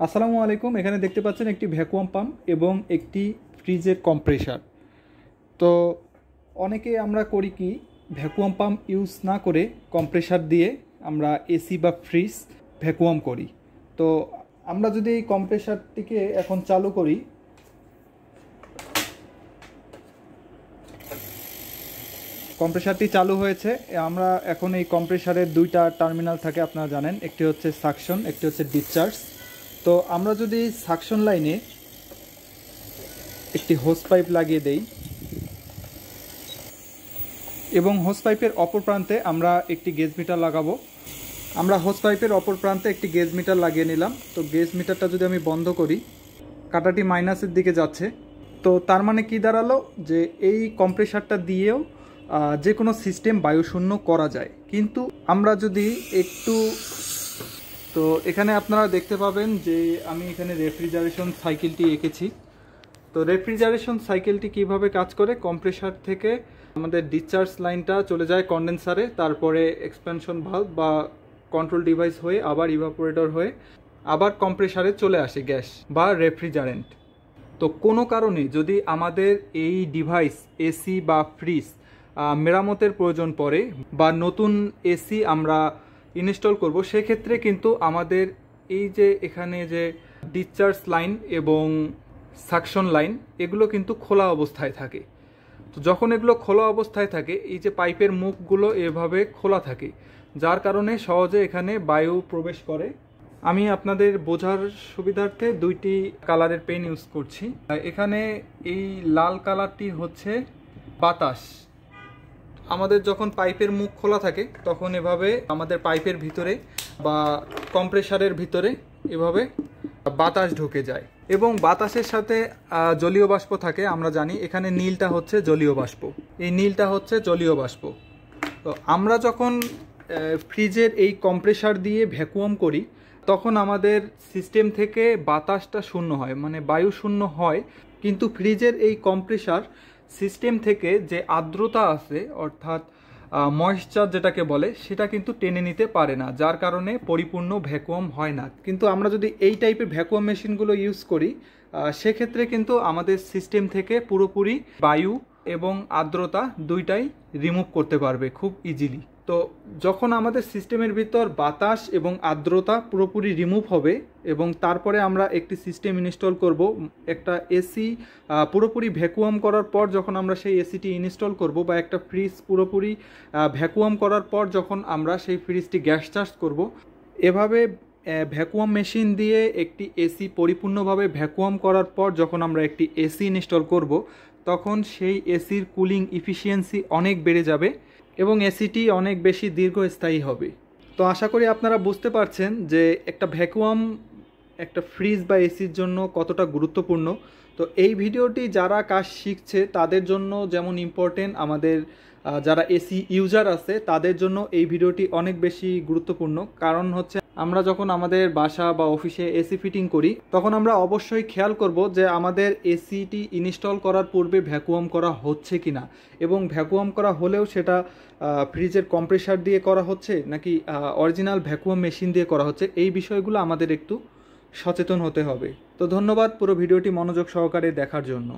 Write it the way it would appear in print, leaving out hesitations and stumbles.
আসসালামু আলাইকুম। এখানে দেখতে পাচ্ছেন একটি ভ্যাকুয়াম পাম্প এবং একটি ফ্রিজের কম্প্রেসার। তো অনেকে আমরা করি কি, ভ্যাকুয়াম পাম্প ইউজ না করে কম্প্রেসার দিয়ে আমরা এসি বা ফ্রিজ ভ্যাকুয়াম করি। তো আমরা যদি এই কম্প্রেসারটিকে এখন চালু করি, কম্প্রেসারটি চালু হয়েছে। আমরা এখন এই কম্প্রেসারের দুইটা টার্মিনাল থাকে, আপনারা জানেন, একটি হচ্ছে সাকশন, একটি হচ্ছে ডিসচার্জ। তো আমরা যদি সাকশন লাইনে একটি হোস পাইপ লাগিয়ে দেই এবং হোস পাইপের অপর প্রান্তে আমরা একটি গেজ মিটার লাগাবো। আমরা হোস পাইপের অপর প্রান্তে একটি গেজ মিটার লাগিয়ে নিলাম। তো গেজ মিটারটা যদি আমি বন্ধ করি, কাঁটাটি মাইনাসের দিকে যাচ্ছে। তো তার মানে কি দাঁড়ালো, যে এই কম্প্রেসারটা দিয়েও যে কোনো সিস্টেম বায়ুশূন্য করা যায়। কিন্তু আমরা যদি একটু, তো এখানে আপনারা দেখতে পাবেন যে আমি এখানে রেফ্রিজারেশন সাইকেলটি এঁকেছি। তো রেফ্রিজারেশন সাইকেলটি কিভাবে কাজ করে, কম্প্রেসার থেকে আমাদের ডিসচার্জ লাইনটা চলে যায় কন্ডেন্সারে, তারপরে এক্সপ্যানশন ভালভ বা কন্ট্রোল ডিভাইস হয়ে আবার ইভাপোরেটর হয়ে আবার কম্প্রেসারে চলে আসে গ্যাস বা রেফ্রিজারেন্ট। তো কোনো কারণে যদি আমাদের এই ডিভাইস এসি বা ফ্রিজ মেরামতের প্রয়োজন পড়ে বা নতুন এসি আমরা ইনস্টল করব, সেক্ষেত্রে কিন্তু আমাদের এই যে এখানে যে ডিসচার্জ লাইন এবং সাকশন লাইন, এগুলো কিন্তু খোলা অবস্থায় থাকে। তো যখন এগুলো খোলা অবস্থায় থাকে, এই যে পাইপের মুখগুলো এভাবে খোলা থাকে, যার কারণে সহজে এখানে বায়ু প্রবেশ করে। আমি আপনাদের বোঝার সুবিধার্থে দুইটি কালারের পেন ইউজ করছি। এখানে এই লাল কালারটি হচ্ছে বাতাস। আমাদের যখন পাইপের মুখ খোলা থাকে তখন এভাবে আমাদের পাইপের ভিতরে বা কম্প্রেসারের ভিতরে এভাবে বাতাস ঢুকে যায় এবং বাতাসের সাথে জলীয় বাষ্প থাকে। আমরা জানি এখানে নীলটা হচ্ছে জলীয় বাষ্প, এই নীলটা হচ্ছে জলীয় বাষ্প। তো আমরা যখন ফ্রিজের এই কম্প্রেসার দিয়ে ভ্যাকুয়াম করি, তখন আমাদের সিস্টেম থেকে বাতাসটা শূন্য হয়, মানে বায়ু শূন্য হয়। কিন্তু ফ্রিজের এই কম্প্রেসার সিস্টেম থেকে যে আর্দ্রতা আছে, অর্থাৎ ময়েশ্চার যেটাকে বলে, সেটা কিন্তু টেনে নিতে পারে না, যার কারণে পরিপূর্ণ ভ্যাকুয়াম হয় না। কিন্তু আমরা যদি এই টাইপের ভ্যাকুয়াম মেশিনগুলো ইউজ করি, সেক্ষেত্রে কিন্তু আমাদের সিস্টেম থেকে পুরোপুরি বায়ু এবং আর্দ্রতা দুইটাই রিমুভ করতে পারবে খুব ইজিলি। তো যখন আমাদের সিস্টেমের ভিতর বাতাস এবং আর্দ্রতা পুরোপুরি রিমুভ হবে এবং তারপরে আমরা একটি সিস্টেম ইনস্টল করব, একটা এসি পুরোপুরি ভ্যাকুয়াম করার পর যখন আমরা সেই এসিটি ইনস্টল করব, বা একটা ফ্রিজ পুরোপুরি ভ্যাকুয়াম করার পর যখন আমরা সেই ফ্রিজটি গ্যাস চার্জ করব, এভাবে ভ্যাকুয়াম মেশিন দিয়ে একটি এসি পরিপূর্ণভাবে ভ্যাকুয়াম করার পর যখন আমরা একটি এসি ইনস্টল করব, তখন সেই এসির কুলিং ইফিসিয়েন্সি অনেক বেড়ে যাবে এবং এসিটি অনেক বেশি দীর্ঘস্থায়ী হবে। তো আশা করি আপনারা বুঝতে পারছেন যে একটা ভ্যাকুয়াম একটা ফ্রিজ বা এসির জন্য কতটা গুরুত্বপূর্ণ। তো এই ভিডিওটি যারা কাজ শিখছে তাদের জন্য যেমন ইম্পর্টেন্ট, আমাদের যারা এসি ইউজার আছে তাদের জন্য এই ভিডিওটি অনেক বেশি গুরুত্বপূর্ণ। কারণ হচ্ছে আমরা যখন আমাদের বাসা বা অফিসে এসি ফিটিং করি, তখন আমরা অবশ্যই খেয়াল করব যে আমাদের এসিটি ইনস্টল করার পূর্বে ভ্যাকুয়াম করা হচ্ছে কিনা, এবং ভ্যাকুয়াম করা হলেও সেটা ফ্রিজের কম্প্রেসার দিয়ে করা হচ্ছে নাকি অরিজিনাল ভ্যাকুয়াম মেশিন দিয়ে করা হচ্ছে। এই বিষয়গুলো আমাদের একটু সচেতন হতে হবে। তো ধন্যবাদ পুরো ভিডিওটি মনোযোগ সহকারে দেখার জন্য।